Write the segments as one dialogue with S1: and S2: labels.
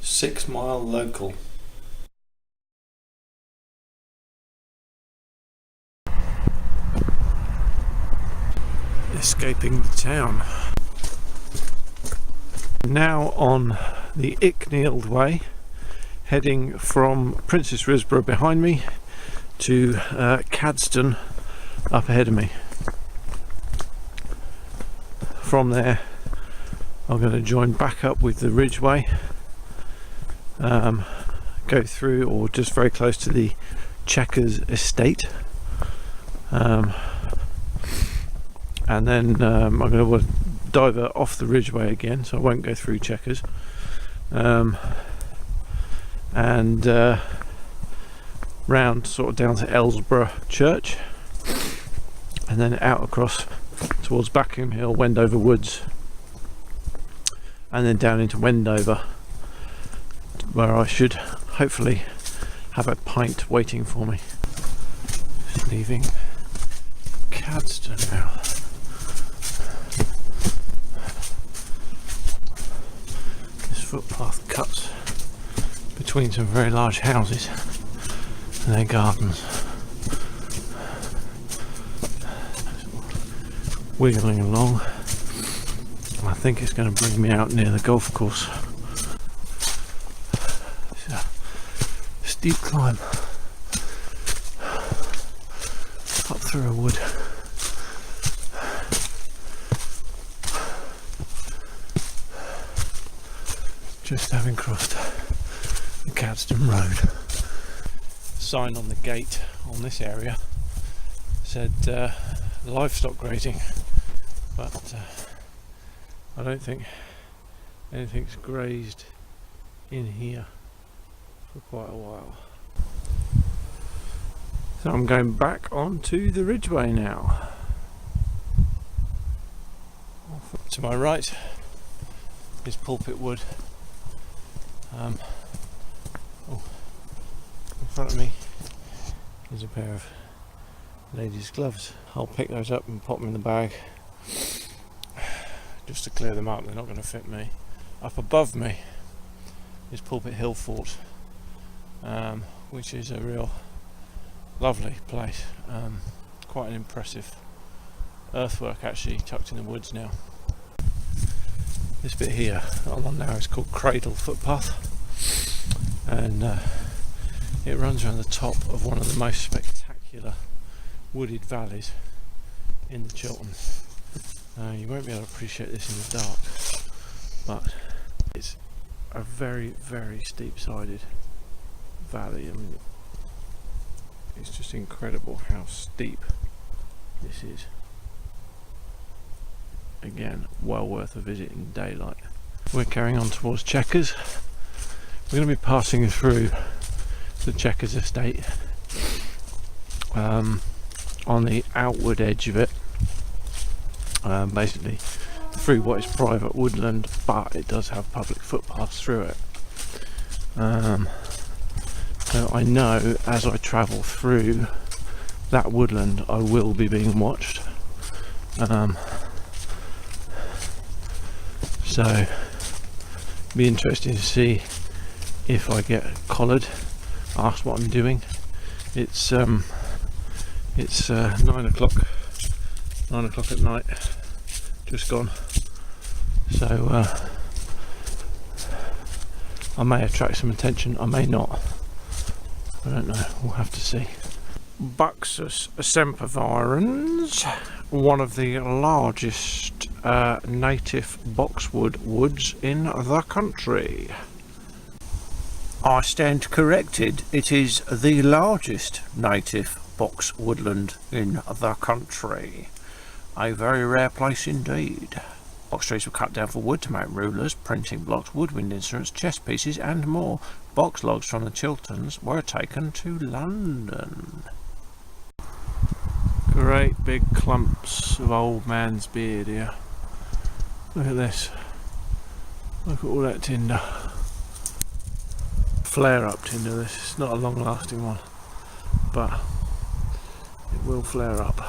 S1: 6 Mile local. Escaping the town. Now on the Icknield way, heading from Princes Risborough behind me to Cadston up ahead of me. From there I'm going to join back up with the Ridgeway, go through or just very close to the Checkers estate, and then I'm going to divert off the Ridgeway again, so I won't go through Checkers, and round sort of down to Ellsborough Church, and then out across towards Backham Hill, Wendover Woods, and then down into Wendover, where I should hopefully have a pint waiting for me. Just leaving Cadston now. This footpath cuts between some very large houses and their gardens. Wiggling along. I think it's going to bring me out near the golf course. It's a steep climb up through a wood. Just having crossed the Cadston Road. Sign on the gate on this area said livestock grazing, but I don't think anything's grazed in here for quite a while. So I'm going back onto the Ridgeway now. To my right is Pulpit Wood. In front of me is a pair of ladies' gloves. I'll pick those up and pop them in the bag just to clear them up. They're not going to fit me. Up above me is Pulpit Hill Fort, which is a real lovely place. Quite an impressive earthwork actually, tucked in the woods now. This bit here that I'm on now is called Cradle Footpath, and it runs around the top of one of the most spectacular wooded valleys in the Chiltern. You won't be able to appreciate this in the dark, but it's a very, very steep-sided valley. I mean, it's just incredible how steep this is. Again, well worth a visit in daylight. We're carrying on towards Checkers. We're going to be passing through the Checkers estate, on the outward edge of it, basically through what is private woodland, but it does have public footpaths through it. So I know as I travel through that woodland I will be being watched, so be interesting to see if I get collared, asked what I'm doing. It's 9 o'clock at night, just gone, so I may attract some attention, I may not, I don't know, we'll have to see. Buxus sempervirens, one of the largest native boxwood woods in the country. I stand corrected, it is the largest native box woodland in the country. A very rare place indeed. Box trees were cut down for wood to make rulers, printing blocks, woodwind instruments, chess pieces and more. Box logs from the Chilterns were taken to London. Great big clumps of old man's beard here. Look at this. Look at all that tinder. Flare up tinder this. It's not a long lasting one, but it will flare up.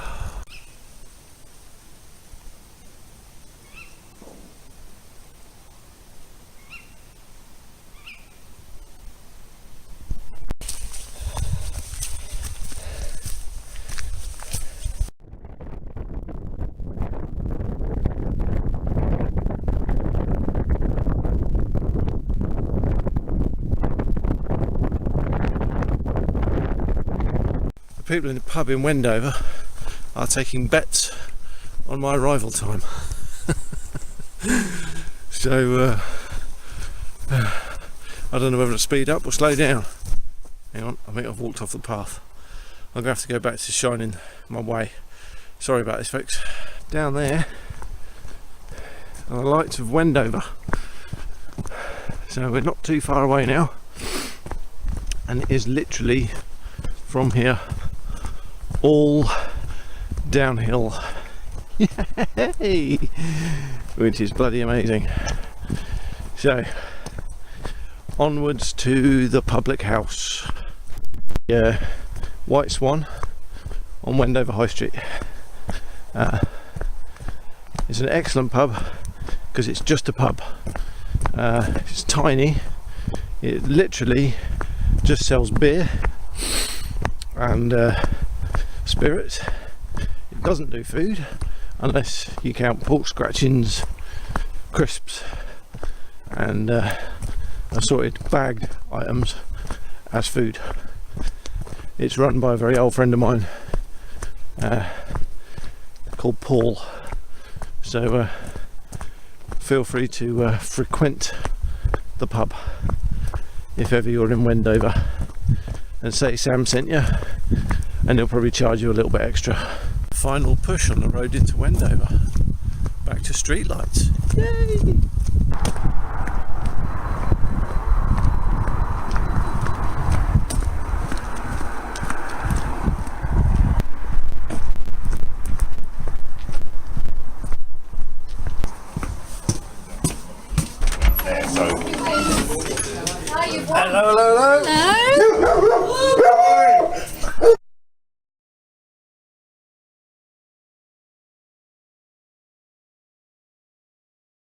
S1: people in the pub in Wendover are taking bets on my arrival time. So I don't know whether to speed up or slow down. Hang on, I think I've walked off the path. I'm going to have to go back to shining my way. Sorry about this, folks. Down there are the lights of Wendover. So we're not too far away now, and it is literally from here all downhill. Yay! Which is bloody amazing. So onwards to the public house, White Swan on Wendover High Street. It's an excellent pub because it's just a pub. It's tiny. It literally just sells beer and spirits. It doesn't do food unless you count pork scratchings, crisps and assorted bagged items as food. It's run by a very old friend of mine called Paul, so feel free to frequent the pub if ever you're in Wendover, and say Sam sent you, and he'll probably charge you a little bit extra. Final push on the road into Wendover, back to streetlights. Yay!
S2: Hello.